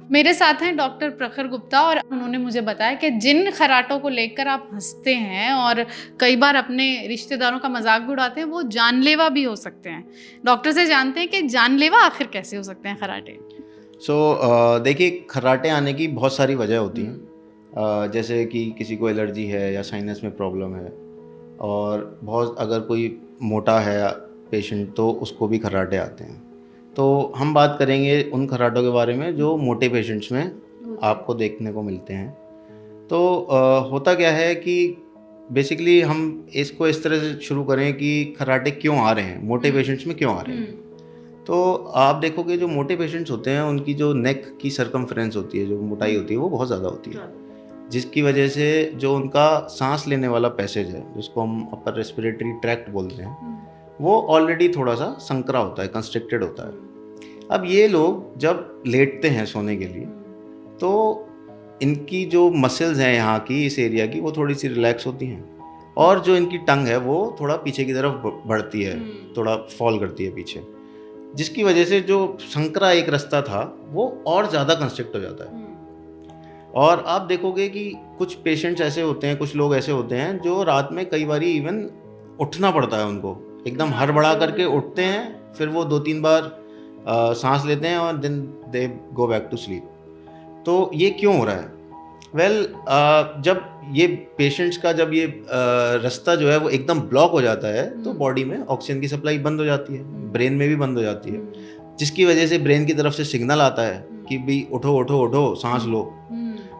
मेरे साथ हैं डॉक्टर प्रखर गुप्ता और उन्होंने मुझे बताया कि जिन खर्राटों को लेकर आप हंसते हैं और कई बार अपने रिश्तेदारों का मजाक भी उड़ाते हैं, वो जानलेवा भी हो सकते हैं। डॉक्टर से जानते हैं कि जानलेवा आखिर कैसे हो सकते हैं खर्राटे। देखिए, खर्राटे आने की बहुत सारी वजह होती हैं। जैसे कि किसी को एलर्जी है या साइनस में प्रॉब्लम है, और बहुत अगर कोई मोटा है पेशेंट तो उसको भी खर्राटे आते हैं। तो हम बात करेंगे उन खर्राटों के बारे में जो मोटे पेशेंट्स में आपको देखने को मिलते हैं। तो होता क्या है कि बेसिकली हम इसको इस तरह से शुरू करें कि खर्राटे क्यों आ रहे हैं, मोटे पेशेंट्स में क्यों आ रहे हैं। तो आप देखोगे जो मोटे पेशेंट्स होते हैं उनकी जो नेक की सर्कमफ्रेंस होती है, जो मोटाई होती है, वो बहुत ज़्यादा होती है, जिसकी वजह से जो उनका सांस लेने वाला पैसेज है, जिसको हम अपर रेस्पिरेटरी ट्रैक्ट बोलते हैं, वो ऑलरेडी थोड़ा सा संकरा होता है, कंस्ट्रिक्टेड होता है। अब ये लोग जब लेटते हैं सोने के लिए, तो इनकी जो मसल्स हैं यहाँ की, इस एरिया की, वो थोड़ी सी रिलैक्स होती हैं, और जो इनकी टंग है वो थोड़ा पीछे की तरफ बढ़ती है, थोड़ा फॉल करती है पीछे, जिसकी वजह से जो संकरा एक रास्ता था वो और ज़्यादा कंस्ट्रिक्ट हो जाता है। और आप देखोगे कि कुछ पेशेंट्स ऐसे होते हैं, कुछ लोग ऐसे होते हैं जो रात में कई बार इवन उठना पड़ता है उनको, एकदम हड़बड़ा करके उठते हैं, फिर वो 2-3 बार सांस लेते हैं और then they go back to sleep. तो ये क्यों हो रहा है? जब ये पेशेंट्स का जब ये रास्ता जो है वो एकदम ब्लॉक हो जाता है, तो बॉडी में ऑक्सीजन की सप्लाई बंद हो जाती है, ब्रेन में भी बंद हो जाती है, जिसकी वजह से ब्रेन की तरफ से सिग्नल आता है कि भाई उठो उठो उठो, सांस लो।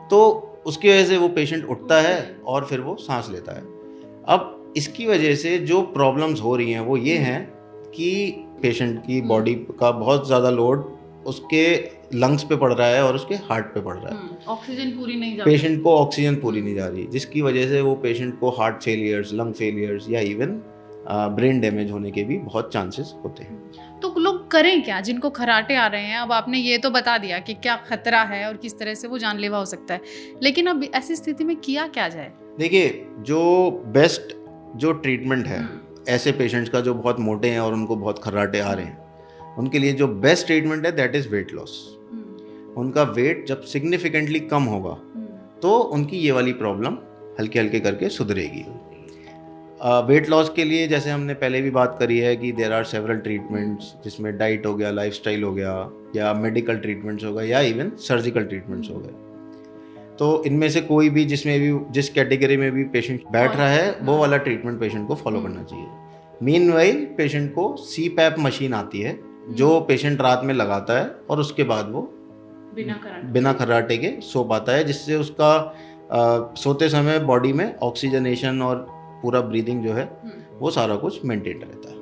तो उसकी वजह से वो पेशेंट उठता है और फिर वो सांस लेता है। अब इसकी वजह से जो प्रॉब्लम्स हो रही हैं वो ये हैं कि पेशेंट की बॉडी का बहुत ज़्यादा लोड उसके लंग्स पे पड़ रहा है और उसके हार्ट पे पड़ रहा है। ऑक्सीजन पूरी नहीं जा रही, पेशेंट को ऑक्सीजन पूरी नहीं जा रही, जिसकी वजह से वो पेशेंट को हार्ट फेलियर्स, लंग फेलियर्स या इवन ब्रेन डैमेज होने के भी बहुत चांसेस होते हैं। तो लोग करें क्या जिनको खर्राटे आ रहे हैं? अब आपने ये तो बता दिया कि क्या खतरा है और किस तरह से वो जानलेवा हो सकता है, लेकिन अब ऐसी स्थिति में किया क्या जाए? देखिए, जो बेस्ट जो ट्रीटमेंट है ऐसे पेशेंट्स का जो बहुत मोटे हैं और उनको बहुत खर्राटे आ रहे हैं, उनके लिए जो बेस्ट ट्रीटमेंट है दैट इज़ वेट लॉस। उनका वेट जब सिग्निफिकेंटली कम होगा तो उनकी ये वाली प्रॉब्लम हल्के हल्के करके सुधरेगी। वेट लॉस के लिए जैसे हमने पहले भी बात करी है कि देयर आर सेवरल ट्रीटमेंट्स, जिसमें डाइट हो गया, लाइफस्टाइल हो गया, या मेडिकल ट्रीटमेंट्स हो गए, या इवन सर्जिकल ट्रीटमेंट्स हो गए। तो इनमें से कोई भी जिस कैटेगरी में भी पेशेंट बैठ रहा है वो वाला ट्रीटमेंट पेशेंट को फॉलो करना चाहिए। मीनवाइल पेशेंट को CPAP मशीन आती है जो पेशेंट रात में लगाता है और उसके बाद वो बिना खर्राटे के सो पाता है, जिससे उसका सोते समय बॉडी में ऑक्सीजनेशन और पूरा ब्रीदिंग जो है वो सारा कुछ मेंटेन रहता है।